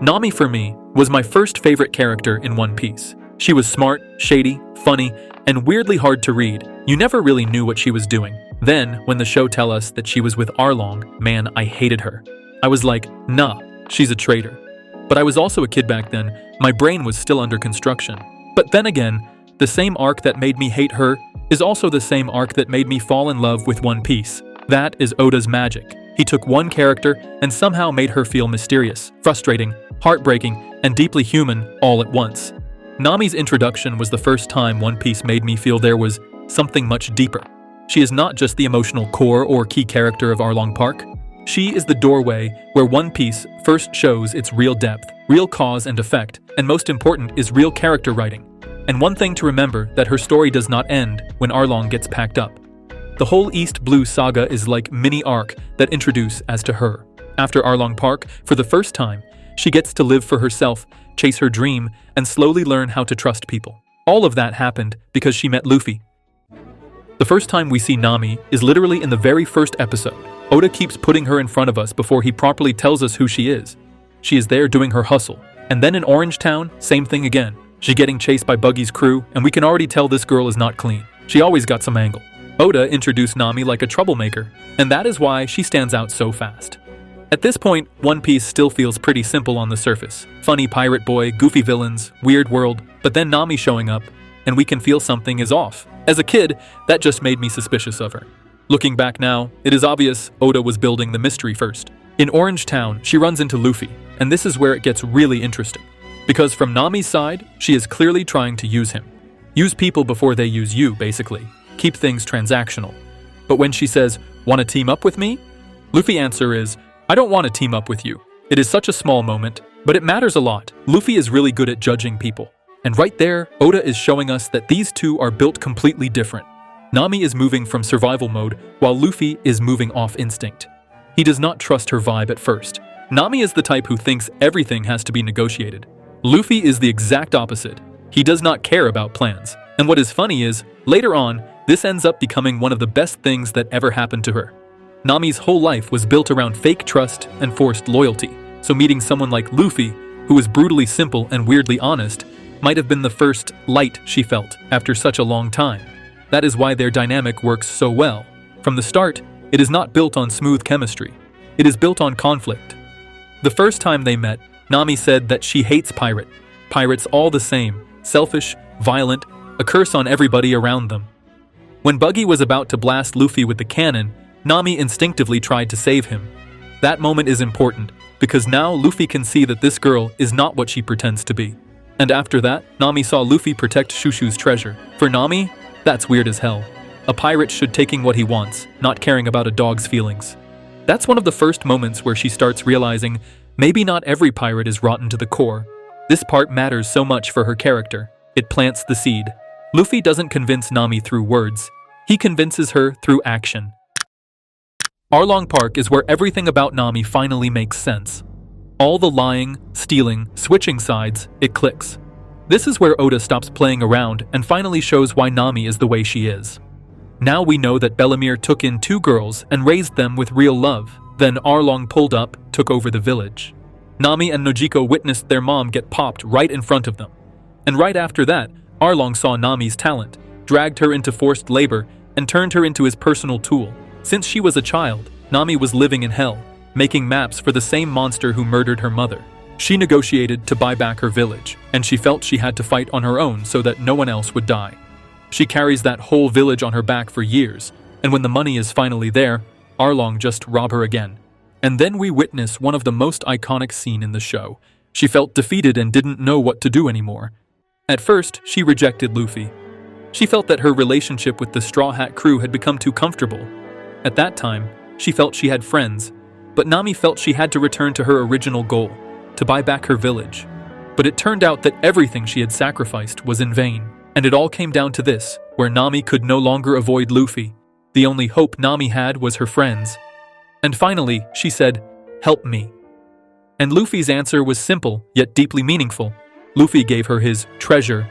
Nami, for me, was my first favorite character in One Piece. She was smart, shady, funny, and weirdly hard to read. You never really knew what she was doing. Then, when the show tell us that she was with Arlong, man, I hated her. I was like, nah, she's a traitor. But I was also a kid back then. My brain was still under construction. But then again, the same arc that made me hate her is also the same arc that made me fall in love with One Piece. That is Oda's magic. He took one character and somehow made her feel mysterious, frustrating, heartbreaking, and deeply human all at once. Nami's introduction was the first time One Piece made me feel there was something much deeper. She is not just the emotional core or key character of Arlong Park. She is the doorway where One Piece first shows its real depth, real cause and effect, and most important is real character writing. And one thing to remember, that her story does not end when Arlong gets packed up. The whole East Blue saga is like mini arc that introduce as to her. After Arlong Park, for the first time, she gets to live for herself, chase her dream, and slowly learn how to trust people. All of that happened because she met Luffy. The first time we see Nami is literally in the very first episode. Oda keeps putting her in front of us before he properly tells us who she is. She is there doing her hustle. And then in Orange Town, same thing again. She's getting chased by Buggy's crew, and we can already tell this girl is not clean. She always got some angle. Oda introduced Nami like a troublemaker, and that is why she stands out so fast. At this point, One Piece still feels pretty simple on the surface. Funny pirate boy, goofy villains, weird world, but then Nami showing up, and we can feel something is off. As a kid, that just made me suspicious of her. Looking back now, it is obvious Oda was building the mystery first. In Orange Town, she runs into Luffy, and this is where it gets really interesting. Because from Nami's side, she is clearly trying to use him. Use people before they use you, basically. Keep things transactional. But when she says, "Want to team up with me?" Luffy's answer is, "I don't want to team up with you." It is such a small moment, but it matters a lot. Luffy is really good at judging people. And right there, Oda is showing us that these two are built completely different. Nami is moving from survival mode, while Luffy is moving off instinct. He does not trust her vibe at first. Nami is the type who thinks everything has to be negotiated. Luffy is the exact opposite. He does not care about plans. And what is funny is, later on, this ends up becoming one of the best things that ever happened to her. Nami's whole life was built around fake trust and forced loyalty, so meeting someone like Luffy, who is brutally simple and weirdly honest, might have been the first light she felt after such a long time. That is why their dynamic works so well. From the start, it is not built on smooth chemistry. It is built on conflict. The first time they met, Nami said that she hates pirates all the same, selfish, violent, a curse on everybody around them. When Buggy was about to blast Luffy with the cannon, Nami instinctively tried to save him. That moment is important, because now Luffy can see that this girl is not what she pretends to be. And after that, Nami saw Luffy protect Shushu's treasure. For Nami, that's weird as hell. A pirate should taking what he wants, not caring about a dog's feelings. That's one of the first moments where she starts realizing maybe not every pirate is rotten to the core. This part matters so much for her character. It plants the seed. Luffy doesn't convince Nami through words. He convinces her through action. Arlong Park is where everything about Nami finally makes sense. All the lying, stealing, switching sides, it clicks. This is where Oda stops playing around and finally shows why Nami is the way she is. Now we know that Bellemere took in 2 girls and raised them with real love. Then Arlong pulled up, took over the village. Nami and Nojiko witnessed their mom get popped right in front of them. And right after that, Arlong saw Nami's talent, dragged her into forced labor, and turned her into his personal tool. Since she was a child, Nami was living in hell, making maps for the same monster who murdered her mother. She negotiated to buy back her village, and she felt she had to fight on her own so that no one else would die. She carries that whole village on her back for years, and when the money is finally there, Arlong just rob her again. And then we witness one of the most iconic scenes in the show. She felt defeated and didn't know what to do anymore. At first, she rejected Luffy. She felt that her relationship with the Straw Hat crew had become too comfortable. At that time, she felt she had friends, but Nami felt she had to return to her original goal, to buy back her village. But it turned out that everything she had sacrificed was in vain, and it all came down to this, where Nami could no longer avoid Luffy. The only hope Nami had was her friends. And finally, she said, "Help me." And Luffy's answer was simple, yet deeply meaningful. Luffy gave her his treasure.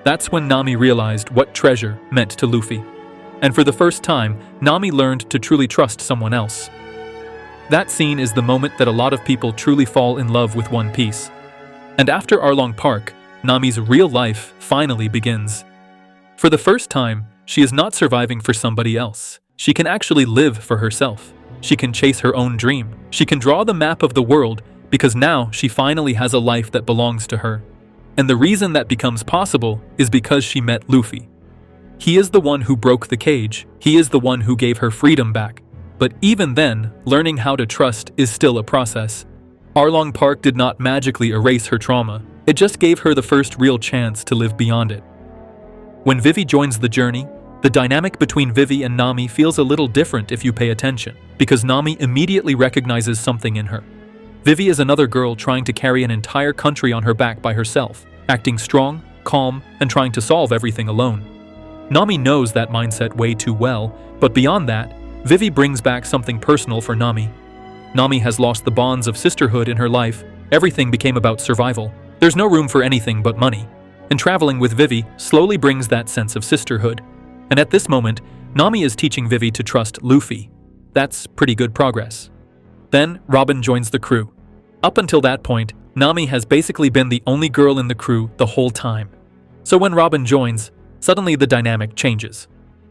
That's when Nami realized what treasure meant to Luffy. And for the first time, Nami learned to truly trust someone else. That scene is the moment that a lot of people truly fall in love with One Piece. And after Arlong Park, Nami's real life finally begins. For the first time, she is not surviving for somebody else. She can actually live for herself. She can chase her own dream. She can draw the map of the world because now she finally has a life that belongs to her. And the reason that becomes possible is because she met Luffy. He is the one who broke the cage. He is the one who gave her freedom back. But even then, learning how to trust is still a process. Arlong Park did not magically erase her trauma. It just gave her the first real chance to live beyond it. When Vivi joins the journey, the dynamic between Vivi and Nami feels a little different if you pay attention, because Nami immediately recognizes something in her. Vivi is another girl trying to carry an entire country on her back by herself, acting strong, calm, and trying to solve everything alone. Nami knows that mindset way too well, but beyond that, Vivi brings back something personal for Nami. Nami has lost the bonds of sisterhood in her life. Everything became about survival. There's no room for anything but money. And traveling with Vivi slowly brings that sense of sisterhood. And at this moment, Nami is teaching Vivi to trust Luffy. That's pretty good progress. Then, Robin joins the crew. Up until that point, Nami has basically been the only girl in the crew the whole time. So when Robin joins, suddenly the dynamic changes.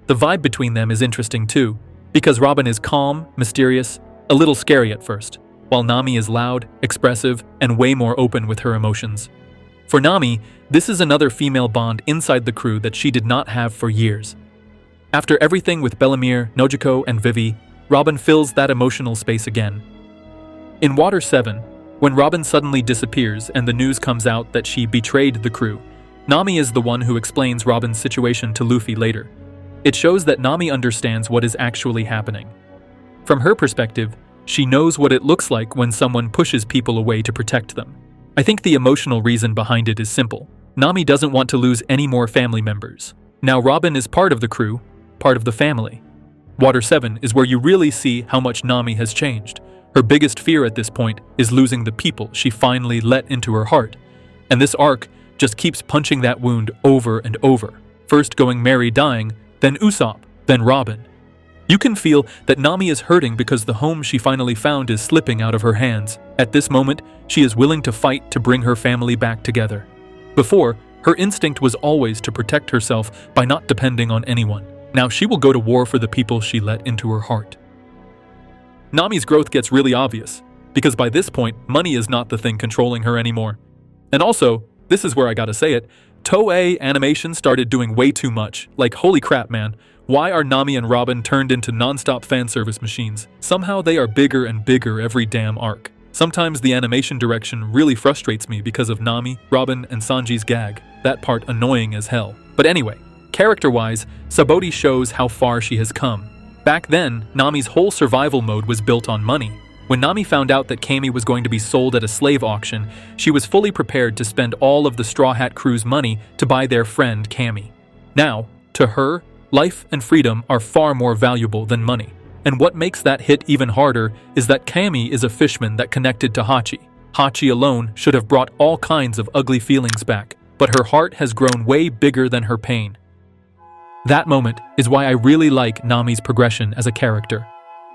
The vibe between them is interesting too, because Robin is calm, mysterious, a little scary at first, while Nami is loud, expressive, and way more open with her emotions. For Nami, this is another female bond inside the crew that she did not have for years. After everything with Bellemere, Nojiko, and Vivi, Robin fills that emotional space again. In Water 7, when Robin suddenly disappears and the news comes out that she betrayed the crew, Nami is the one who explains Robin's situation to Luffy later. It shows that Nami understands what is actually happening. From her perspective, she knows what it looks like when someone pushes people away to protect them. I think the emotional reason behind it is simple. Nami doesn't want to lose any more family members. Now Robin is part of the crew, part of the family. Water 7 is where you really see how much Nami has changed. Her biggest fear at this point is losing the people she finally let into her heart. And this arc just keeps punching that wound over and over. First going Mary dying, then Usopp, then Robin. You can feel that Nami is hurting because the home she finally found is slipping out of her hands. At this moment, she is willing to fight to bring her family back together. Before, her instinct was always to protect herself by not depending on anyone. Now she will go to war for the people she let into her heart. Nami's growth gets really obvious, because by this point, money is not the thing controlling her anymore. And also, this is where I gotta say it, Toei Animation started doing way too much. Like, holy crap, man. Why are Nami and Robin turned into non-stop fan service machines? Somehow they are bigger and bigger every damn arc. Sometimes the animation direction really frustrates me because of Nami, Robin, and Sanji's gag. That part annoying as hell. But anyway, character-wise, Sabaody shows how far she has come. Back then, Nami's whole survival mode was built on money. When Nami found out that Cammy was going to be sold at a slave auction, she was fully prepared to spend all of the Straw Hat Crew's money to buy their friend Cammy. Now, to her, life and freedom are far more valuable than money. And what makes that hit even harder is that Cammy is a fishman that connected to Hachi. Hachi alone should have brought all kinds of ugly feelings back, but her heart has grown way bigger than her pain. That moment is why I really like Nami's progression as a character.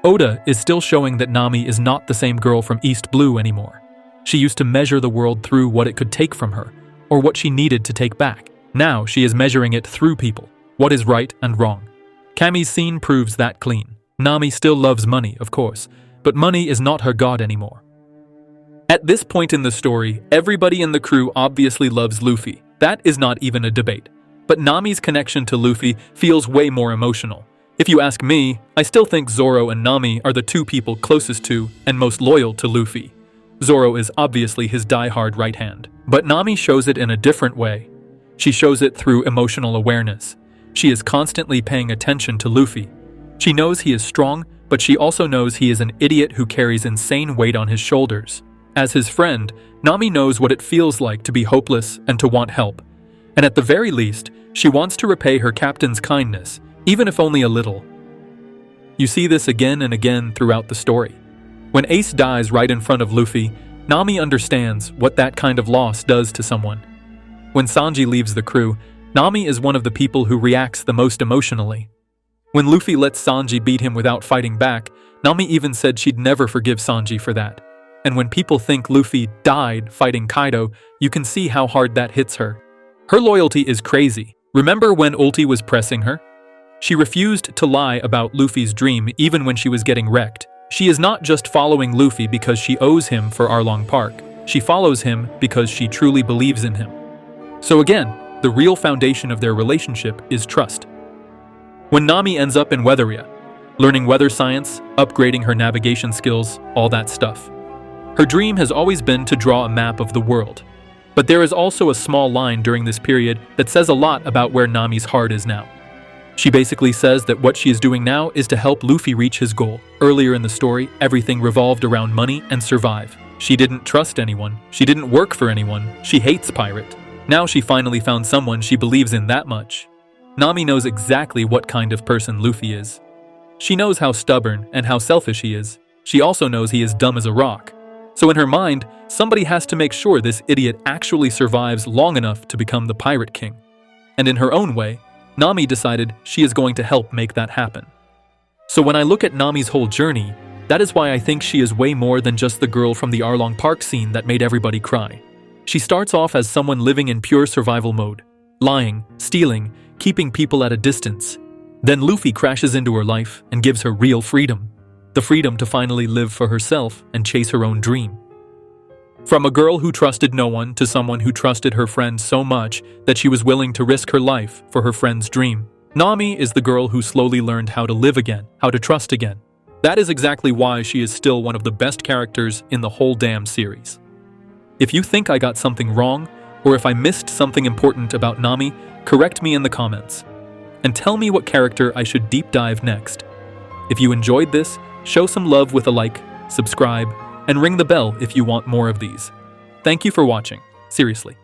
Oda is still showing that Nami is not the same girl from East Blue anymore. She used to measure the world through what it could take from her, or what she needed to take back. Now she is measuring it through people, what is right and wrong. Cammy's scene proves that clean. Nami still loves money, of course, but money is not her god anymore. At this point in the story, everybody in the crew obviously loves Luffy. That is not even a debate. But Nami's connection to Luffy feels way more emotional. If you ask me, I still think Zoro and Nami are the two people closest to and most loyal to Luffy. Zoro is obviously his die-hard right hand, but Nami shows it in a different way. She shows it through emotional awareness. She is constantly paying attention to Luffy. She knows he is strong, but she also knows he is an idiot who carries insane weight on his shoulders. As his friend, Nami knows what it feels like to be hopeless and to want help. And at the very least, she wants to repay her captain's kindness, even if only a little. You see this again and again throughout the story. When Ace dies right in front of Luffy, Nami understands what that kind of loss does to someone. When Sanji leaves the crew, Nami is one of the people who reacts the most emotionally. When Luffy lets Sanji beat him without fighting back, Nami even said she'd never forgive Sanji for that. And when people think Luffy died fighting Kaido, you can see how hard that hits her. Her loyalty is crazy. Remember when Ulti was pressing her? She refused to lie about Luffy's dream even when she was getting wrecked. She is not just following Luffy because she owes him for Arlong Park. She follows him because she truly believes in him. So again, the real foundation of their relationship is trust. When Nami ends up in Weatheria, learning weather science, upgrading her navigation skills, all that stuff. Her dream has always been to draw a map of the world. But there is also a small line during this period that says a lot about where Nami's heart is now. She basically says that what she is doing now is to help Luffy reach his goal. Earlier in the story, everything revolved around money and survive. She didn't trust anyone. She didn't work for anyone. She hates pirate. Now she finally found someone she believes in that much. Nami knows exactly what kind of person Luffy is. She knows how stubborn and how selfish he is. She also knows he is dumb as a rock. So in her mind, somebody has to make sure this idiot actually survives long enough to become the Pirate King. And in her own way, Nami decided she is going to help make that happen. So when I look at Nami's whole journey, that is why I think she is way more than just the girl from the Arlong Park scene that made everybody cry. She starts off as someone living in pure survival mode, lying, stealing, keeping people at a distance. Then Luffy crashes into her life and gives her real freedom. The freedom to finally live for herself and chase her own dream. From a girl who trusted no one to someone who trusted her friend so much that she was willing to risk her life for her friend's dream. Nami is the girl who slowly learned how to live again, how to trust again. That is exactly why she is still one of the best characters in the whole damn series. If you think I got something wrong, or if I missed something important about Nami, correct me in the comments. And tell me what character I should deep dive next. If you enjoyed this, show some love with a like, subscribe, and ring the bell if you want more of these. Thank you for watching. Seriously.